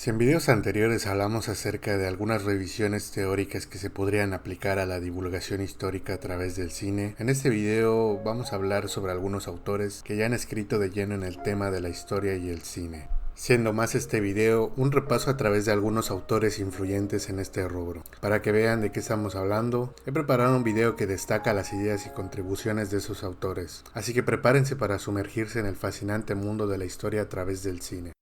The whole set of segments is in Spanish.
Si en videos anteriores hablamos acerca de algunas revisiones teóricas que se podrían aplicar a la divulgación histórica a través del cine, en este video vamos a hablar sobre algunos autores que ya han escrito de lleno en el tema de la historia y el cine. Siendo más este video un repaso a través de algunos autores influyentes en este rubro. Para que vean de qué estamos hablando, he preparado un video que destaca las ideas y contribuciones de esos autores, así que prepárense para sumergirse en el fascinante mundo de la historia a través del cine.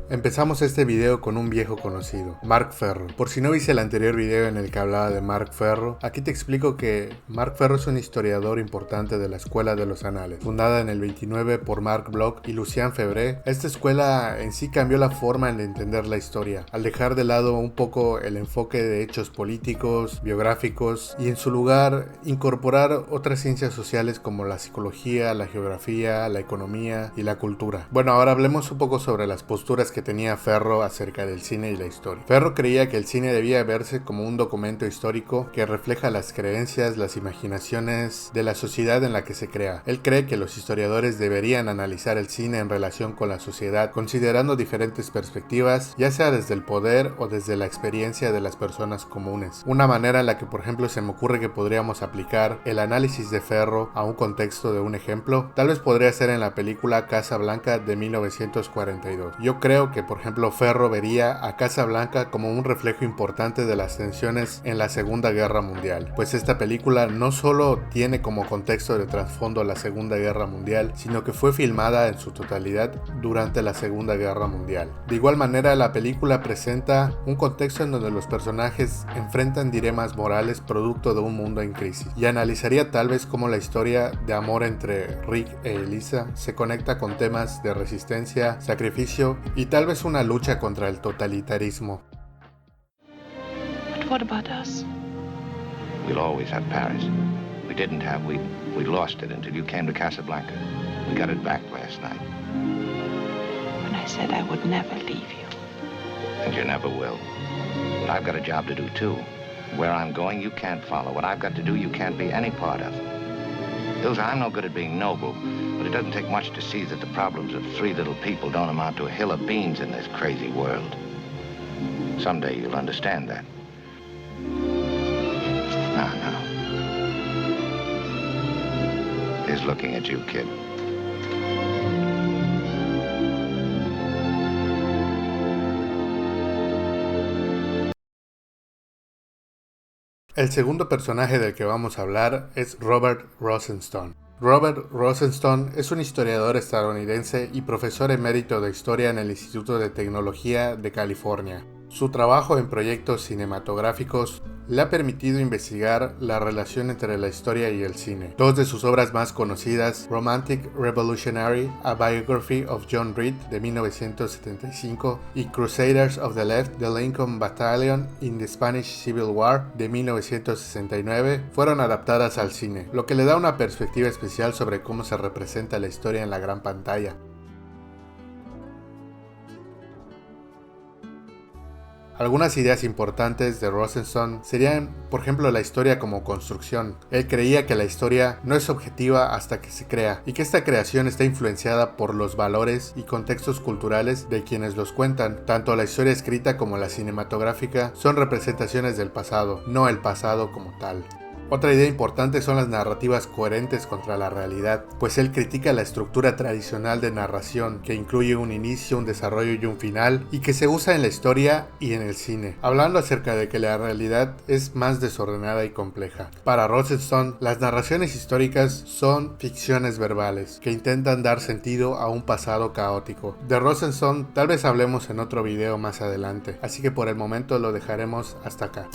Empezamos este video con un viejo conocido, Marc Ferro. Por si no viste el anterior video en el que hablaba de Marc Ferro, aquí te explico que Marc Ferro es un historiador importante de la Escuela de los Anales, fundada en el 29 por Marc Bloch y Lucien Febvre. Esta escuela en sí cambió la forma de entender la historia, al dejar de lado un poco el enfoque de hechos políticos, biográficos, y en su lugar incorporar otras ciencias sociales como la psicología, la geografía, la economía y la cultura. Bueno, ahora hablemos un poco sobre las posturas que tenía Ferro acerca del cine y la historia. Ferro creía que el cine debía verse como un documento histórico que refleja las creencias, las imaginaciones de la sociedad en la que se crea. Él cree que los historiadores deberían analizar el cine en relación con la sociedad, considerando diferentes perspectivas, ya sea desde el poder o desde la experiencia de las personas comunes. Una manera en la que, por ejemplo, se me ocurre que podríamos aplicar el análisis de Ferro a un contexto de un ejemplo, tal vez podría ser en la película Casablanca de 1942. Yo creo que, por ejemplo, Ferro vería a Casablanca como un reflejo importante de las tensiones en la Segunda Guerra Mundial, pues esta película no solo tiene como contexto de trasfondo la Segunda Guerra Mundial, sino que fue filmada en su totalidad durante la Segunda Guerra Mundial. De igual manera, la película presenta un contexto en donde los personajes enfrentan dilemas morales producto de un mundo en crisis, y analizaría tal vez cómo la historia de amor entre Rick e Elisa se conecta con temas de resistencia, sacrificio y tal vez una lucha contra el totalitarismo. But what about us? We'll always have Paris. We didn't have, we lost it until you came to Casablanca. We got it back last night. When I said I would never leave you. And you never will. But I've got a job to do too. Where I'm going, you can't follow. What I've got to do, you can't be any part of. Ilsa, I'm no good at being noble, but it doesn't take much to see that the problems of three little people don't amount to a hill of beans in this crazy world. Someday you'll understand that. Now. He's looking at you, kid. El segundo personaje del que vamos a hablar es Robert Rosenstone. Robert Rosenstone es un historiador estadounidense y profesor emérito de historia en el Instituto de Tecnología de California. Su trabajo en proyectos cinematográficos le ha permitido investigar la relación entre la historia y el cine. Dos de sus obras más conocidas, Romantic Revolutionary, A Biography of John Reed de 1975 y Crusaders of the Left, The Lincoln Battalion in the Spanish Civil War de 1969, fueron adaptadas al cine, lo que le da una perspectiva especial sobre cómo se representa la historia en la gran pantalla. Algunas ideas importantes de Rosenstone serían, por ejemplo, la historia como construcción. Él creía que la historia no es objetiva hasta que se crea, y que esta creación está influenciada por los valores y contextos culturales de quienes los cuentan. Tanto la historia escrita como la cinematográfica son representaciones del pasado, no el pasado como tal. Otra idea importante son las narrativas coherentes contra la realidad, pues él critica la estructura tradicional de narración, que incluye un inicio, un desarrollo y un final, y que se usa en la historia y en el cine, hablando acerca de que la realidad es más desordenada y compleja. Para Rosenstone, las narraciones históricas son ficciones verbales, que intentan dar sentido a un pasado caótico. De Rosenstone tal vez hablemos en otro video más adelante, así que por el momento lo dejaremos hasta acá.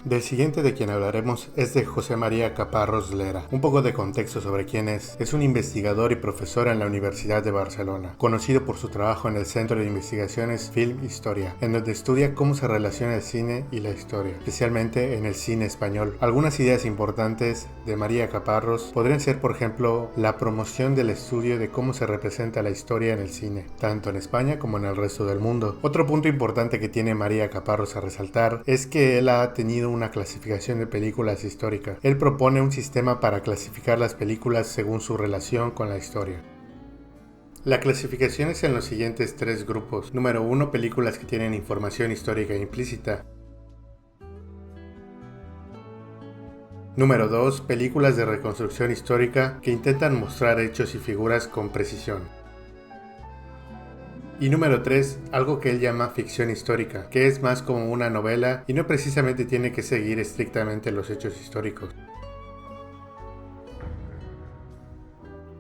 Del siguiente de quien hablaremos es de José María Caparrós Llera. Un poco de contexto sobre quién es. Es un investigador y profesor en la Universidad de Barcelona, conocido por su trabajo en el Centro de Investigaciones Film Historia, en donde estudia cómo se relaciona el cine y la historia, especialmente en el cine español. Algunas ideas importantes de María Caparrós podrían ser, por ejemplo, la promoción del estudio de cómo se representa la historia en el cine, tanto en España como en el resto del mundo. Otro punto importante que tiene María Caparrós a resaltar es que él ha tenido una clasificación de películas históricas. Él propone un sistema para clasificar las películas según su relación con la historia. La clasificación es en los siguientes 3 grupos. Número 1, películas que tienen información histórica implícita. Número 2, películas de reconstrucción histórica que intentan mostrar hechos y figuras con precisión. Y número 3, algo que él llama ficción histórica, que es más como una novela y no precisamente tiene que seguir estrictamente los hechos históricos.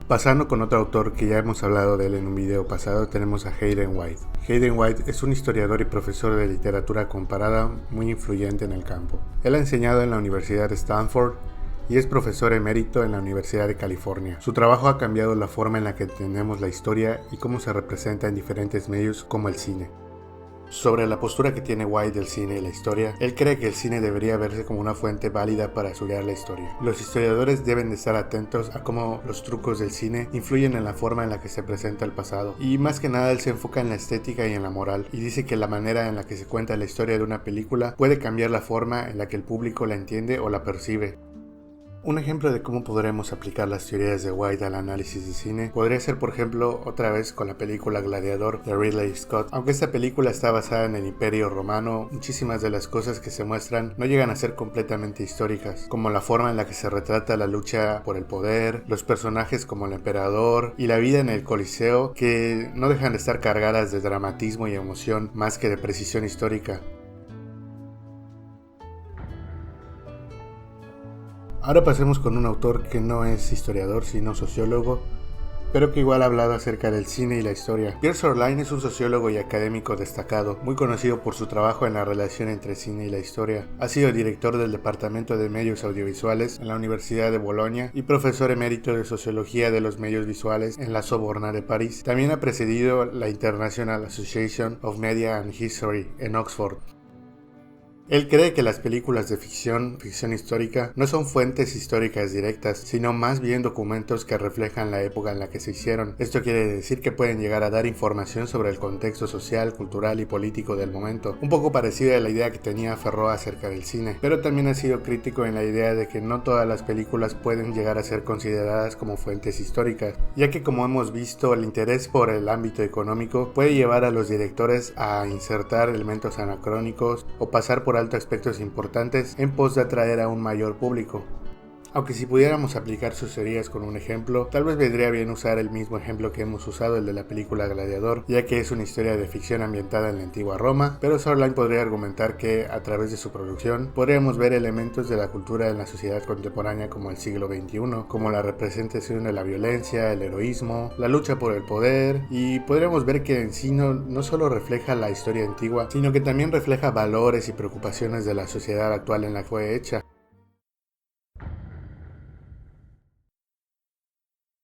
Pasando con otro autor que ya hemos hablado de él en un video pasado, tenemos a Hayden White. Hayden White es un historiador y profesor de literatura comparada muy influyente en el campo. Él ha enseñado en la Universidad de Stanford y es profesor emérito en la Universidad de California. Su trabajo ha cambiado la forma en la que entendemos la historia y cómo se representa en diferentes medios como el cine. Sobre la postura que tiene White del cine y la historia, él cree que el cine debería verse como una fuente válida para estudiar la historia. Los historiadores deben de estar atentos a cómo los trucos del cine influyen en la forma en la que se presenta el pasado, y más que nada él se enfoca en la estética y en la moral, y dice que la manera en la que se cuenta la historia de una película puede cambiar la forma en la que el público la entiende o la percibe. Un ejemplo de cómo podremos aplicar las teorías de White al análisis de cine podría ser, por ejemplo, otra vez con la película Gladiador de Ridley Scott. Aunque esta película está basada en el Imperio Romano, muchísimas de las cosas que se muestran no llegan a ser completamente históricas, como la forma en la que se retrata la lucha por el poder, los personajes como el emperador y la vida en el Coliseo, que no dejan de estar cargadas de dramatismo y emoción más que de precisión histórica. Ahora pasemos con un autor que no es historiador sino sociólogo, pero que igual ha hablado acerca del cine y la historia. Pierre Sorlain es un sociólogo y académico destacado, muy conocido por su trabajo en la relación entre cine y la historia. Ha sido director del Departamento de Medios Audiovisuales en la Universidad de Bolonia y profesor emérito de Sociología de los Medios Visuales en la Sorbona de París. También ha presidido la International Association of Media and History en Oxford. Él cree que las películas de ficción histórica, no son fuentes históricas directas, sino más bien documentos que reflejan la época en la que se hicieron. Esto quiere decir que pueden llegar a dar información sobre el contexto social, cultural y político del momento, un poco parecida a la idea que tenía Ferro acerca del cine, pero también ha sido crítico en la idea de que no todas las películas pueden llegar a ser consideradas como fuentes históricas, ya que como hemos visto, el interés por el ámbito económico puede llevar a los directores a insertar elementos anacrónicos o pasar por alto aspectos importantes en pos de atraer a un mayor público. Aunque si pudiéramos aplicar sus teorías con un ejemplo, tal vez vendría bien usar el mismo ejemplo que hemos usado, el de la película Gladiador, ya que es una historia de ficción ambientada en la antigua Roma, pero Sorlain podría argumentar que, a través de su producción, podríamos ver elementos de la cultura en la sociedad contemporánea como el siglo XXI, como la representación de la violencia, el heroísmo, la lucha por el poder, y podríamos ver que en sí no solo refleja la historia antigua, sino que también refleja valores y preocupaciones de la sociedad actual en la que fue hecha.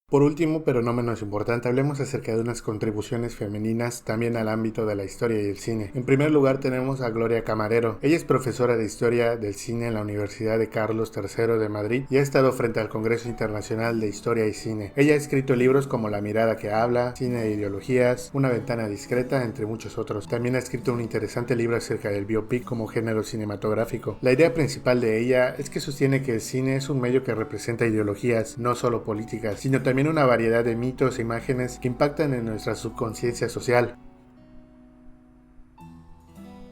Por último, pero no menos importante, hablemos acerca de unas contribuciones femeninas también al ámbito de la historia y el cine. En primer lugar tenemos a Gloria Camarero. Ella es profesora de Historia del Cine en la Universidad de Carlos III de Madrid y ha estado frente al Congreso Internacional de Historia y Cine. Ella ha escrito libros como La mirada que habla, Cine de ideologías, Una ventana discreta, entre muchos otros. También ha escrito un interesante libro acerca del biopic como género cinematográfico. La idea principal de ella es que sostiene que el cine es un medio que representa ideologías, no solo políticas, sino también una variedad de mitos e imágenes que impactan en nuestra subconsciencia social.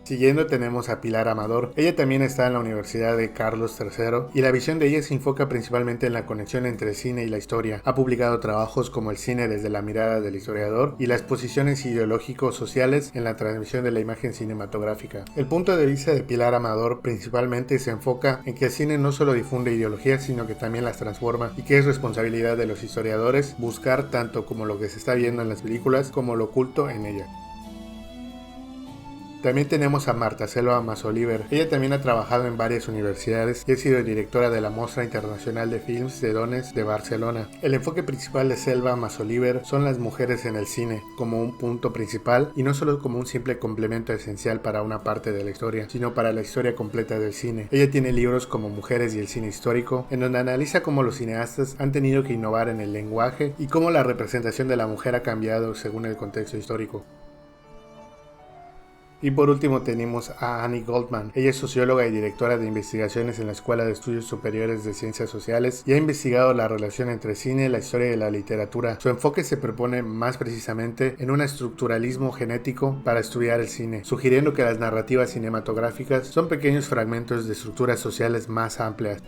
Siguiendo tenemos a Pilar Amador. Ella también está en la Universidad de Carlos III y la visión de ella se enfoca principalmente en la conexión entre el cine y la historia. Ha publicado trabajos como El cine desde la mirada del historiador y las posiciones ideológicos sociales en la transmisión de la imagen cinematográfica. El punto de vista de Pilar Amador principalmente se enfoca en que el cine no solo difunde ideologías, sino que también las transforma, y que es responsabilidad de los historiadores buscar tanto como lo que se está viendo en las películas como lo oculto en ellas. También tenemos a Marta Selva Masoliver. Ella también ha trabajado en varias universidades y ha sido directora de la Mostra Internacional de Films de Dones de Barcelona. El enfoque principal de Selva Masoliver son las mujeres en el cine, como un punto principal y no solo como un simple complemento esencial para una parte de la historia, sino para la historia completa del cine. Ella tiene libros como Mujeres y el cine histórico, en donde analiza cómo los cineastas han tenido que innovar en el lenguaje y cómo la representación de la mujer ha cambiado según el contexto histórico. Y por último tenemos a Annie Goldman. Ella es socióloga y directora de investigaciones en la Escuela de Estudios Superiores de Ciencias Sociales y ha investigado la relación entre cine, la historia y la literatura. Su enfoque se propone más precisamente en un estructuralismo genético para estudiar el cine, sugiriendo que las narrativas cinematográficas son pequeños fragmentos de estructuras sociales más amplias.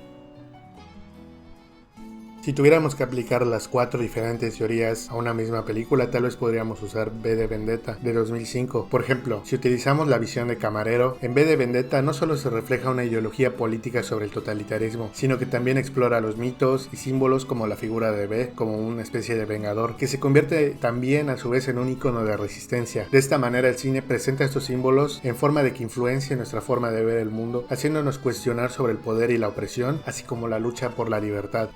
Si tuviéramos que aplicar las 4 diferentes teorías a una misma película, tal vez podríamos usar V de Vendetta de 2005. Por ejemplo, si utilizamos la visión de Camarero, en V de Vendetta no solo se refleja una ideología política sobre el totalitarismo, sino que también explora los mitos y símbolos como la figura de V, como una especie de vengador, que se convierte también a su vez en un icono de resistencia. De esta manera el cine presenta estos símbolos en forma de que influencien nuestra forma de ver el mundo, haciéndonos cuestionar sobre el poder y la opresión, así como la lucha por la libertad.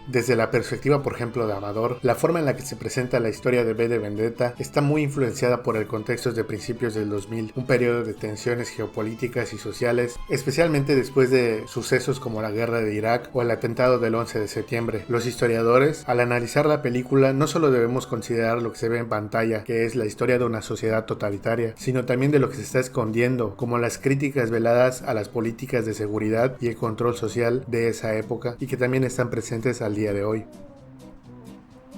Desde la perspectiva, por ejemplo, de Amador, la forma en la que se presenta la historia de V de Vendetta está muy influenciada por el contexto de principios del 2000, un periodo de tensiones geopolíticas y sociales, especialmente después de sucesos como la guerra de Irak o el atentado del 11 de septiembre. Los historiadores, al analizar la película, no solo debemos considerar lo que se ve en pantalla, que es la historia de una sociedad totalitaria, sino también de lo que se está escondiendo, como las críticas veladas a las políticas de seguridad y el control social de esa época, y que también están presentes al día de hoy.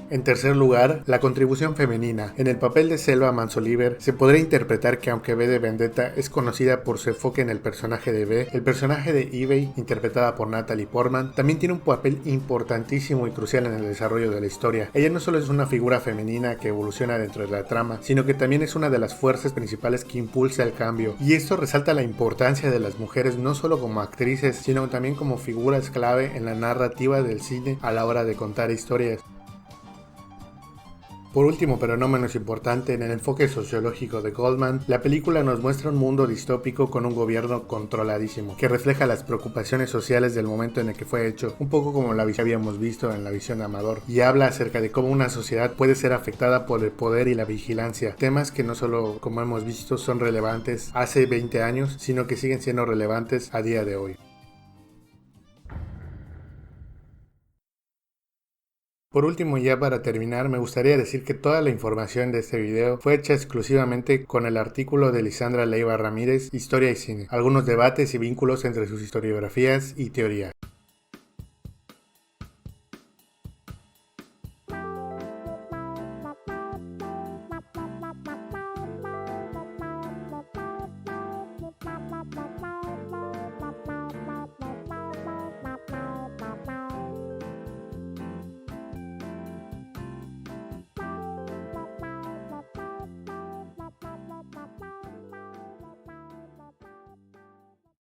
En tercer lugar, la contribución femenina. En el papel de Selva Manso-Oliver se podría interpretar que aunque V de Vendetta es conocida por su enfoque en el personaje de V, el personaje de Evey, interpretada por Natalie Portman, también tiene un papel importantísimo y crucial en el desarrollo de la historia. Ella no solo es una figura femenina que evoluciona dentro de la trama, sino que también es una de las fuerzas principales que impulsa el cambio. Y esto resalta la importancia de las mujeres no solo como actrices, sino también como figuras clave en la narrativa del cine a la hora de contar historias. Por último, pero no menos importante, en el enfoque sociológico de Goldman, la película nos muestra un mundo distópico con un gobierno controladísimo, que refleja las preocupaciones sociales del momento en el que fue hecho, un poco como la que habíamos visto en la visión de Amador, y habla acerca de cómo una sociedad puede ser afectada por el poder y la vigilancia, temas que no solo, como hemos visto, son relevantes hace 20 años, sino que siguen siendo relevantes a día de hoy. Por último, ya para terminar, me gustaría decir que toda la información de este video fue hecha exclusivamente con el artículo de Lisandra Leiva Ramírez, Historia y Cine, algunos debates y vínculos entre sus historiografías y teoría.